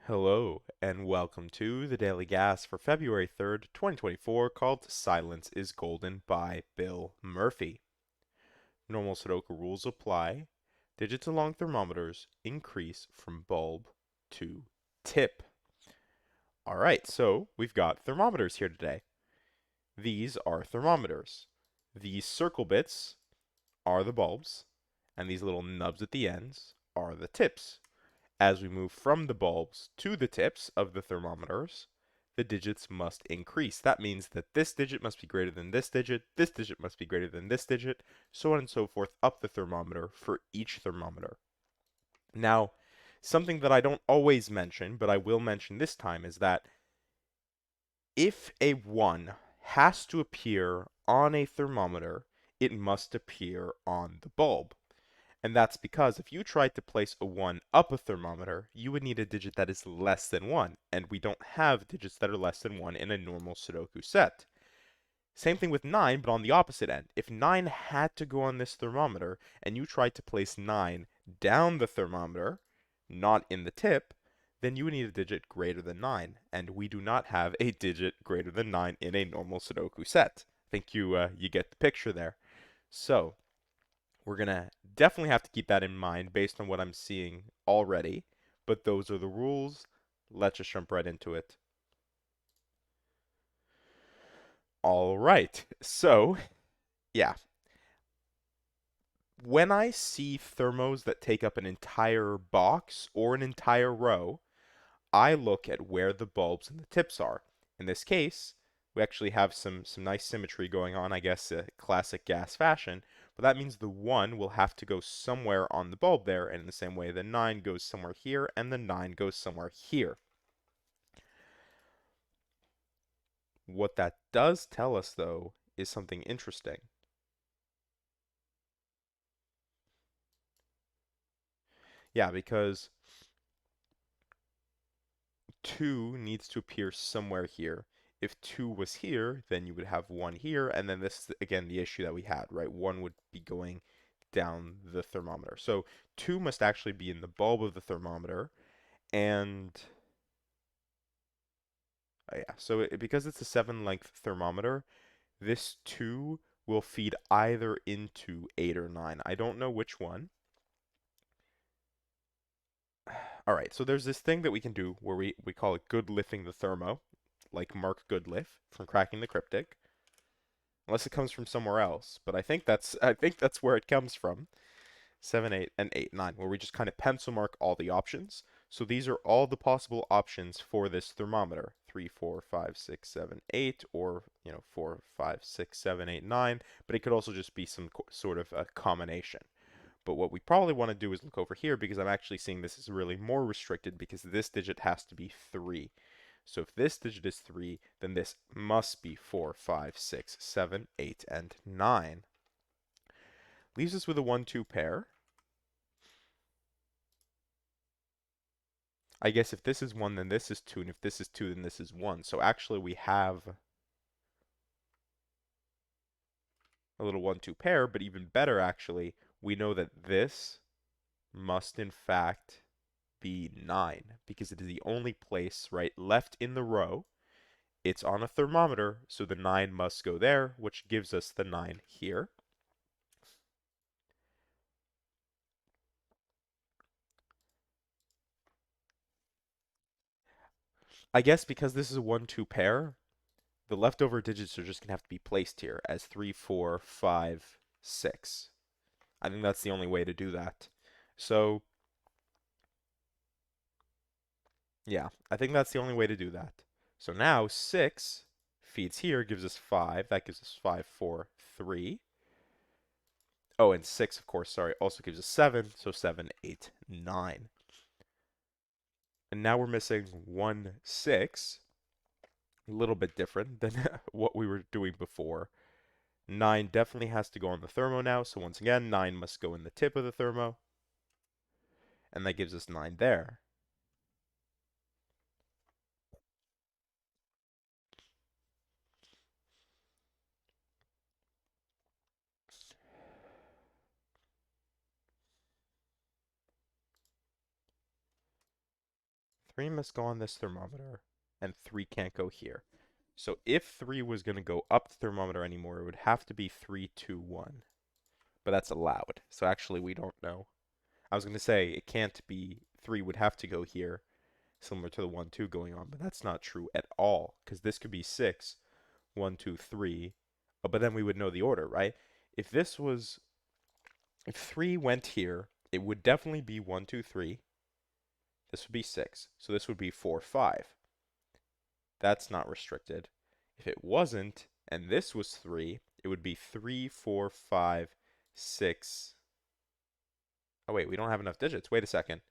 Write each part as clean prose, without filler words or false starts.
Hello, and welcome to the Daily Gas for February 3rd, 2024, called Silence is Golden by Bill Murphy. Normal Sudoku rules apply. Digits along thermometers increase from bulb to tip. Alright, so we've got thermometers here today. These are thermometers. These circle bits are the bulbs, and these little nubs at the ends are the tips. As we move from the bulbs to the tips of the thermometers, the digits must increase. That means that this digit must be greater than this digit must be greater than this digit, so on and so forth up the thermometer for each thermometer. Now, something that I don't always mention, but I will mention this time, is that if a 1 has to appear on a thermometer, it must appear on the bulb. And that's because if you tried to place a 1 up a thermometer, you would need a digit that is less than 1, and we don't have digits that are less than 1 in a normal Sudoku set. Same thing with 9, but on the opposite end. If 9 had to go on this thermometer, and you tried to place 9 down the thermometer, not in the tip, then you would need a digit greater than 9, and we do not have a digit greater than 9 in a normal Sudoku set. I think you get the picture there. So, we're going to definitely have to keep that in mind based on what I'm seeing already, but those are the rules. Let's just jump right into it. All right, so yeah, when I see thermos that take up an entire box or an entire row, I look at where the bulbs and the tips are. In this case, we actually have some nice symmetry going on, I guess, classic gas fashion, but that means the 1 will have to go somewhere on the bulb there, and in the same way the 9 goes somewhere here, and the 9 goes somewhere here. What that does tell us, though, is something interesting. Yeah, because 2 needs to appear somewhere here. If 2 was here, then you would have 1 here, and then this is, again, the issue that we had, right? 1 would be going down the thermometer. So 2 must actually be in the bulb of the thermometer, and yeah, so because it's a 7-length thermometer, this 2 will feed either into 8 or 9. I don't know which one. All right, so there's this thing that we can do where we call it good lifting the thermo, like Mark Goodliff from Cracking the Cryptic, unless it comes from somewhere else. But I think that's where it comes from. 7, 8, and 8, 9, where we just kind of pencil mark all the options. So these are all the possible options for this thermometer. 3, 4, 5, 6, 7, 8, or 4, 5, 6, 7, 8, 9. But it could also just be some sort of a combination. But what we probably want to do is look over here because I'm actually seeing this is really more restricted because this digit has to be 3. So if this digit is 3, then this must be 4, 5, 6, 7, 8, and 9. Leaves us with a 1-2 pair. I guess if this is 1, then this is 2, and if this is 2, then this is 1. So actually we have a little 1-2 pair, but even better actually, we know that this must in fact be 9 because it is the only place right left in the row. It's on a thermometer, so the 9 must go there, which gives us the 9 here. I guess because this is a 1-2 pair, the leftover digits are just going to have to be placed here as 3, 4, 5, 6. I think that's the only way to do that. So, yeah, I think that's the only way to do that. So now 6 feeds here, gives us 5. That gives us 5, 4, 3. Oh, and 6, of course, sorry, also gives us 7. So 7, 8, 9. And now we're missing 1, 6. A little bit different than what we were doing before. 9 definitely has to go on the thermo now. So once again, 9 must go in the tip of the thermo. And that gives us 9 there. 3 must go on this thermometer, and 3 can't go here. So if 3 was going to go up the thermometer anymore, it would have to be 3, 2, 1. But that's allowed. So actually, we don't know. I was going to say it can't be 3 would have to go here, similar to the 1, 2 going on, but that's not true at all, because this could be 6, 1, 2, 3. Oh, but then we would know the order, right? If this was, if 3 went here, it would definitely be 1, 2, 3. This would be 6. So this would be 4, 5. That's not restricted. If it wasn't, and this was 3, it would be 3, 4, 5, 6. Oh, wait, we don't have enough digits. Wait a second.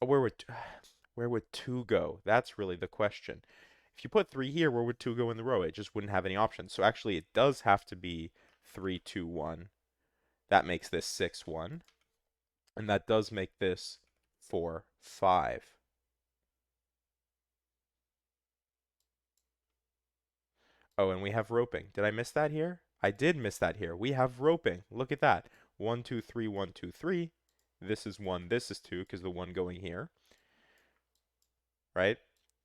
Oh, where would 2 go? That's really the question. If you put 3 here, where would 2 go in the row? It just wouldn't have any options. So actually, it does have to be 3, 2, 1. That makes this 6, 1. And that does make this 4, 5. Oh, and we have roping. Did I miss that here? I did miss that here. We have roping. Look at that. 1, 2, 3, 1, 2, 3. This is 1, this is 2, because the 1 going here, right?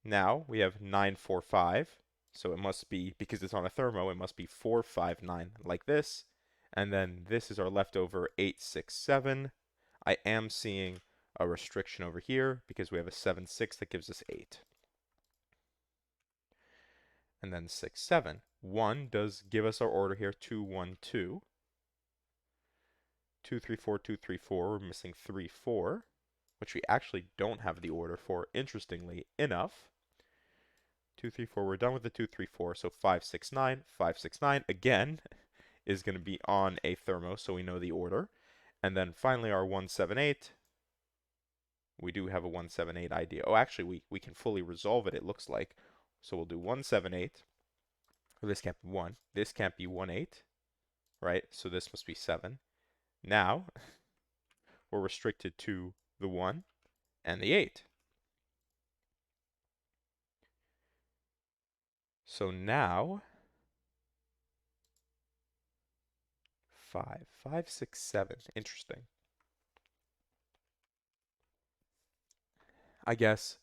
Now we have 9, 4, 5. So it must be, because it's on a thermo, it must be 4, 5, 9, like this. And then this is our leftover 8, 6, 7. I am seeing a restriction over here because we have a 7, 6 that gives us 8. And then 6, 7. 1 does give us our order here, 2, 1, 2. 2, 3, 4, 2, 3, 4. We're missing 3, 4, which we actually don't have the order for, interestingly enough. 2, 3, 4. We're done with the 2, 3, 4. So 5, 6, 9. 5, 6, 9, again, is going to be on a thermo, so we know the order. And then finally our 1, 7, 8. We do have a 1, 7, 8 idea. Oh, actually, we can fully resolve it, it looks like. So we'll do 1, 7, 8. Or this can't be 1. This can't be 1, 8. Right? So this must be 7. Now, we're restricted to the 1 and the 8. So now, 5. 5, 6, 7. Interesting. I guess,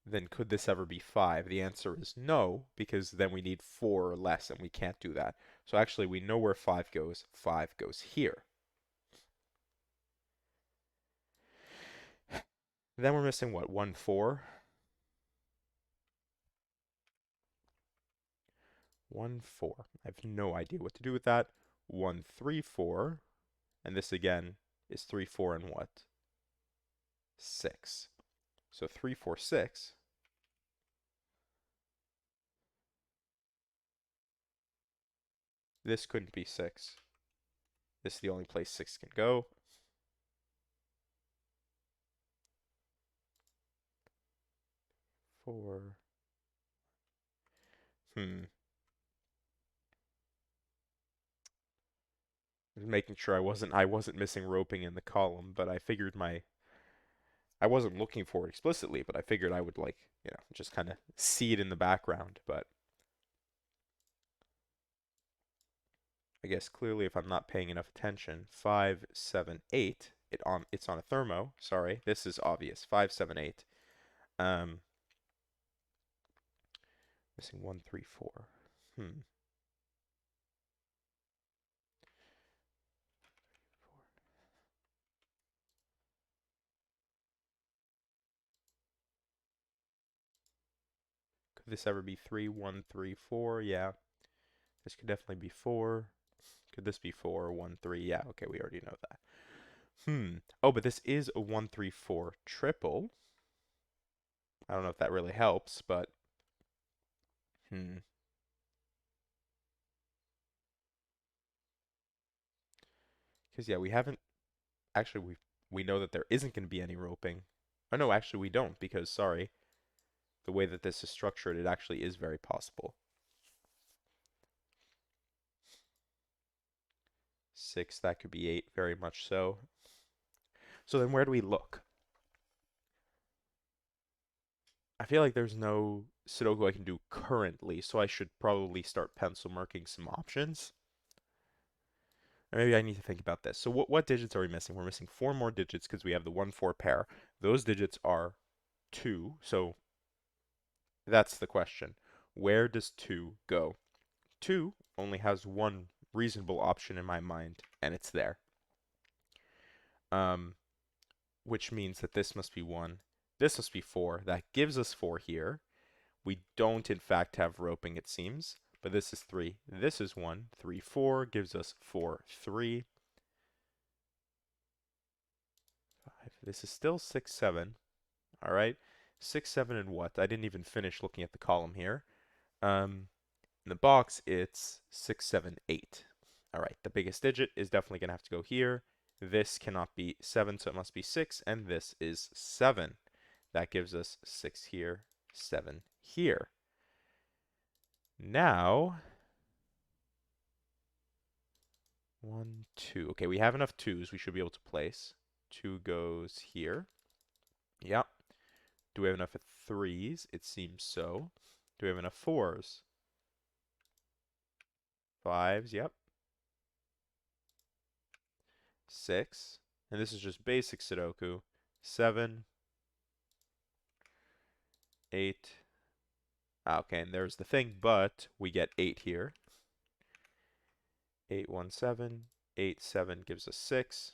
then could this ever be 5? The answer is no, because then we need 4 or less, and we can't do that. So actually, we know where 5 goes. 5 goes here. Then we're missing what? 1, 4? 1, 4. I have no idea what to do with that. 1, 3, 4. And this again is 3, 4, and what? 6. So 3, 4, 6. This couldn't be 6. This is the only place 6 can go. Four. Just making sure I wasn't missing roping in the column, but I figured I wasn't looking for it explicitly, but I figured I would just kind of see it in the background, but I guess clearly if I'm not paying enough attention, 5, 7, 8, it's on a thermo. Sorry, this is obvious. 5, 7, 8. Um Missing 1, 3, 4. Could this ever be 3, 1, 3, 4? Yeah. This could definitely be 4. Could this be 4, 1, 3? Yeah, okay, we already know that. Oh, but this is a 1, 3, 4 triple. I don't know if that really helps, but hmm. Because yeah, we haven't actually we know that there isn't going to be any roping. Oh no, actually we don't because sorry, the way that this is structured, it actually is very possible. 6, that could be 8, very much so. So then where do we look? I feel like there's no Sudoku I can do currently, so I should probably start pencil marking some options. Or maybe I need to think about this. So what digits are we missing? We're missing four more digits because we have the 1-4 pair. Those digits are 2. So that's the question. Where does 2 go? 2 only has one reasonable option in my mind, and it's there. Um, which means that this must be 1. This must be 4. That gives us 4 here. We don't, in fact, have roping, it seems. But this is 3. This is 1. 3, 4 gives us 4, 3. 5. This is still 6, 7. All right. 6, 7, and what? I didn't even finish looking at the column here. In the box, it's 6, 7, 8. All right. The biggest digit is definitely going to have to go here. This cannot be 7, so it must be 6. And this is 7. That gives us 6 here, 7 here. Now, 1, 2. Okay, we have enough 2s we should be able to place. 2 goes here. Yep. Do we have enough 3s? It seems so. Do we have enough 4s? 5s, yep. 6. And this is just basic Sudoku. 7, 8. Okay, and there's the thing, but we get 8 here. 8, 1, 7. 8, 7 gives us 6.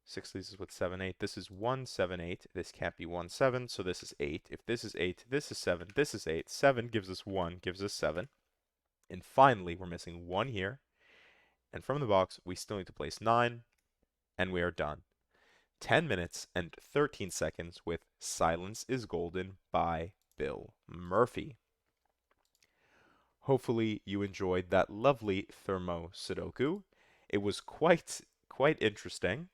6 leaves us with 7, 8. This is 1, 7, 8. This can't be 1, 7, so this is 8. If this is 8, this is 7, this is 8. 7 gives us 1, gives us 7. And finally, we're missing 1 here. And from the box, we still need to place 9, and we are done. 10 minutes and 13 seconds with Silence is Golden by Bill Murphy. Hopefully you enjoyed that lovely thermo Sudoku. It was quite interesting.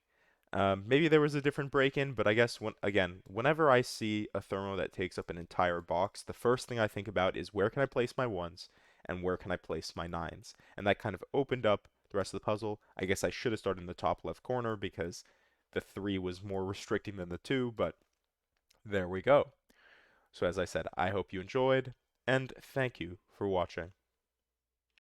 Maybe there was a different break-in, but I guess whenever I see a thermo that takes up an entire box, the first thing I think about is where can I place my 1s and where can I place my 9s? And that kind of opened up the rest of the puzzle. I guess I should have started in the top left corner because the 3 was more restricting than the 2, but there we go. So as I said, I hope you enjoyed, and thank you for watching.